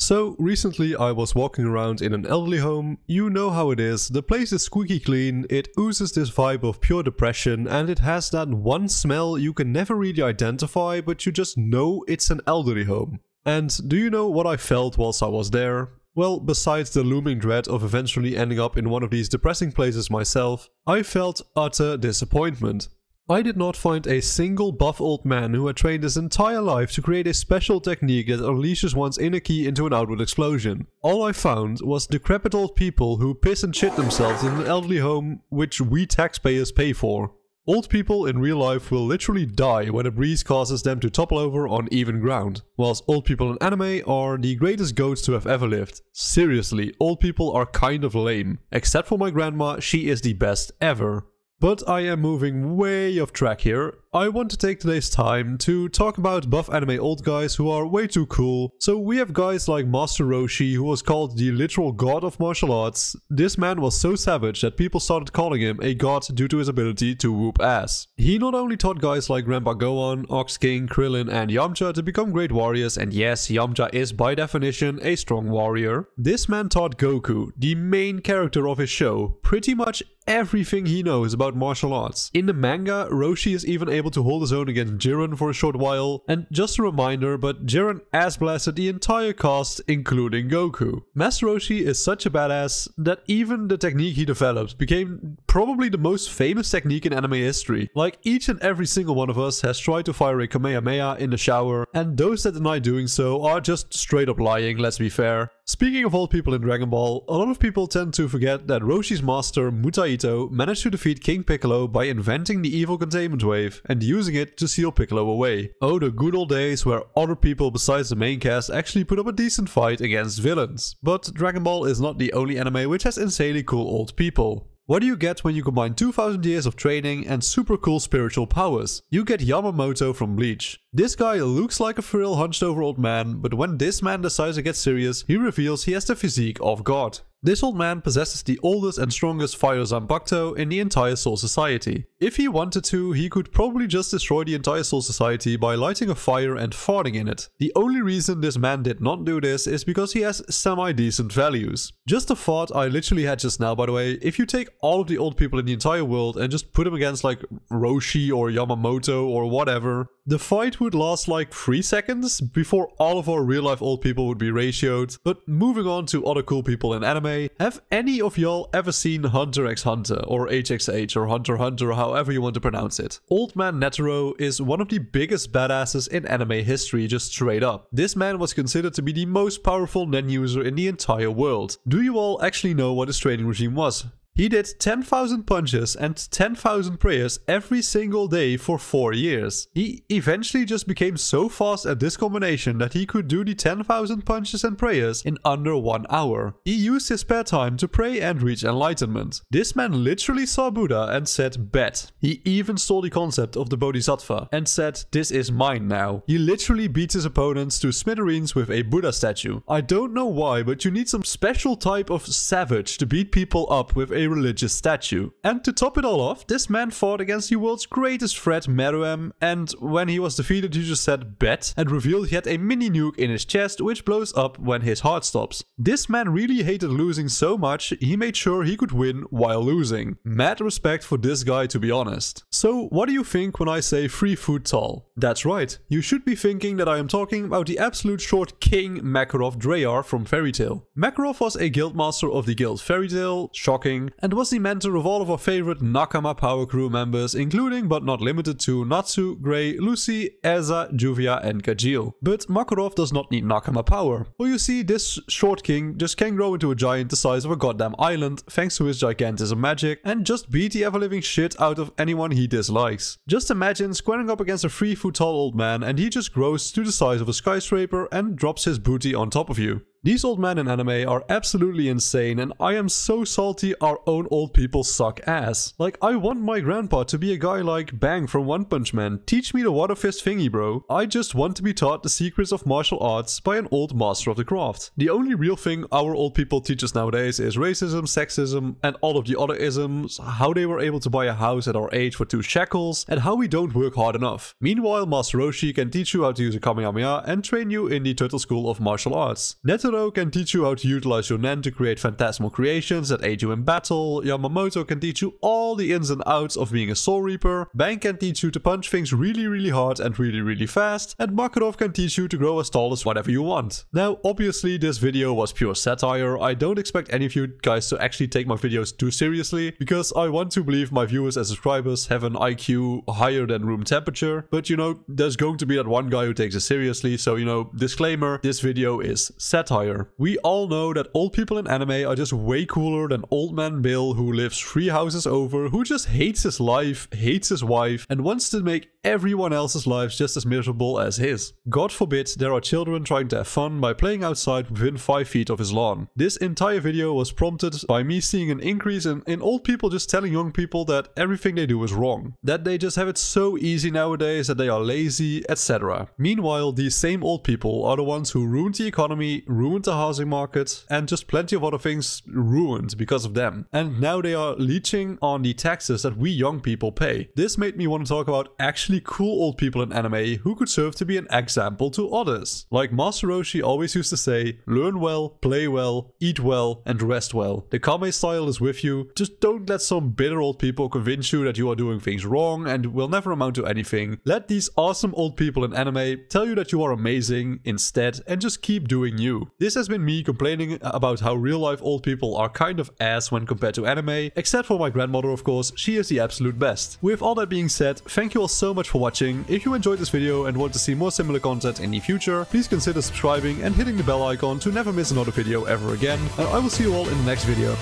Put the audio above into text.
So recently I was walking around in an elderly home. You know how it is, the place is squeaky clean, it oozes this vibe of pure depression, and it has that one smell you can never really identify, but you just know it's an elderly home. And do you know what I felt whilst I was there? Well, besides the looming dread of eventually ending up in one of these depressing places myself, I felt utter disappointment. I did not find a single buff old man who had trained his entire life to create a special technique that unleashes one's inner ki into an outward explosion. All I found was decrepit old people who piss and shit themselves in an elderly home which we taxpayers pay for. Old people in real life will literally die when a breeze causes them to topple over on even ground, whilst old people in anime are the greatest goats to have ever lived. Seriously, old people are kind of lame. Except for my grandma, she is the best ever. But I am moving way off track here. I want to take today's time to talk about buff anime old guys who are way too cool. So we have guys like Master Roshi, who was called the literal god of martial arts. This man was so savage that people started calling him a god due to his ability to whoop ass. He not only taught guys like Grandpa Gohan, Ox King, Krillin and Yamcha to become great warriors, and yes, Yamcha is by definition a strong warrior. This man taught Goku, the main character of his show, pretty much everything he knows about martial arts. In the manga, Roshi is even able to hold his own against Jiren for a short while, and just a reminder, but Jiren ass-blasted the entire cast, including Goku. Master Roshi is such a badass that even the technique he developed became probably the most famous technique in anime history. Like, each and every single one of us has tried to fire a Kamehameha in the shower, and those that deny doing so are just straight up lying, let's be fair. Speaking of old people in Dragon Ball, a lot of people tend to forget that Roshi's master, Mutaito, managed to defeat King Piccolo by inventing the evil containment wave and using it to seal Piccolo away. Oh, the good old days where other people besides the main cast actually put up a decent fight against villains. But Dragon Ball is not the only anime which has insanely cool old people. What do you get when you combine 2000 years of training and super cool spiritual powers? You get Yamamoto from Bleach. This guy looks like a frail hunched over old man, but when this man decides to get serious, he reveals he has the physique of God. This old man possesses the oldest and strongest fire Zanpakuto in the entire Soul Society. If he wanted to, he could probably just destroy the entire Soul Society by lighting a fire and farting in it. The only reason this man did not do this is because he has semi-decent values. Just a thought I literally had just now, by the way, if you take all of the old people in the entire world and just put them against like Roshi or Yamamoto or whatever, the fight would last like 3 seconds before all of our real life old people would be ratioed. But moving on to other cool people in anime, have any of y'all ever seen Hunter x Hunter or HXH or Hunter x Hunter, however you want to pronounce it? Old man Netero is one of the biggest badasses in anime history, just straight up. This man was considered to be the most powerful nen user in the entire world. Do you all actually know what his training regime was? He did 10,000 punches and 10,000 prayers every single day for 4 years. He eventually just became so fast at this combination that he could do the 10,000 punches and prayers in under 1 hour. He used his spare time to pray and reach enlightenment. This man literally saw Buddha and said, bet. He even stole the concept of the Bodhisattva and said, this is mine now. He literally beat his opponents to smithereens with a Buddha statue. I don't know why, but you need some special type of savage to beat people up with a religious statue. And to top it all off, this man fought against the world's greatest threat, Meruem, and when he was defeated he just said bet and revealed he had a mini nuke in his chest which blows up when his heart stops. This man really hated losing so much he made sure he could win while losing. Mad respect for this guy, to be honest. So what do you think when I say 3 foot tall? That's right, you should be thinking that I am talking about the absolute short king Makarov Dreyar from Fairy Tail. Makarov was a guildmaster of the guild Fairy Tail, shocking, and was the mentor of all of our favorite Nakama power crew members, including but not limited to Natsu, Grey, Lucy, Eza, Juvia and Gajeel. But Makarov does not need Nakama power. For you see, this short king just can grow into a giant the size of a goddamn island thanks to his gigantism magic and just beat the ever-living shit out of anyone he dislikes. Just imagine squaring up against a 3 foot tall old man and he just grows to the size of a skyscraper and drops his booty on top of you. These old men in anime are absolutely insane, and I am so salty our own old people suck ass. Like, I want my grandpa to be a guy like Bang from One Punch Man. Teach me the water fist thingy, bro. I just want to be taught the secrets of martial arts by an old master of the craft. The only real thing our old people teach us nowadays is racism, sexism, and all of the other isms, how they were able to buy a house at our age for 2 shekels, and how we don't work hard enough. Meanwhile, Master Roshi can teach you how to use a Kamehameha and train you in the Turtle School of Martial Arts. Netero Netero can teach you how to utilize your nen to create phantasmal creations that aid you in battle. Yamamoto can teach you all the ins and outs of being a Soul Reaper. Bang can teach you to punch things really hard and really fast. And Makarov can teach you to grow as tall as whatever you want. Now, obviously this video was pure satire. I don't expect any of you guys to actually take my videos too seriously, because I want to believe my viewers and subscribers have an IQ higher than room temperature. But you know, there's going to be that one guy who takes it seriously, so you know, disclaimer, this video is satire. We all know that old people in anime are just way cooler than old man Bill, who lives 3 houses over, who just hates his life, hates his wife, and wants to make everyone else's lives just as miserable as his. God forbid there are children trying to have fun by playing outside within 5 feet of his lawn. This entire video was prompted by me seeing an increase in old people just telling young people that everything they do is wrong, that they just have it so easy nowadays, that they are lazy, etc. Meanwhile, these same old people are the ones who ruined the economy, ruined the housing market, and just plenty of other things ruined because of them. And now they are leeching on the taxes that we young people pay. This made me want to talk about actually cool old people in anime who could serve to be an example to others. Like Master Roshi always used to say, learn well, play well, eat well, and rest well. The Kame style is with you. Just don't let some bitter old people convince you that you are doing things wrong and will never amount to anything. Let these awesome old people in anime tell you that you are amazing instead, and just keep doing you. This has been me complaining about how real life old people are kind of ass when compared to anime, except for my grandmother of course, she is the absolute best. With all that being said, thank you all so much for watching. If you enjoyed this video and want to see more similar content in the future, please consider subscribing and hitting the bell icon to never miss another video ever again, and I will see you all in the next video.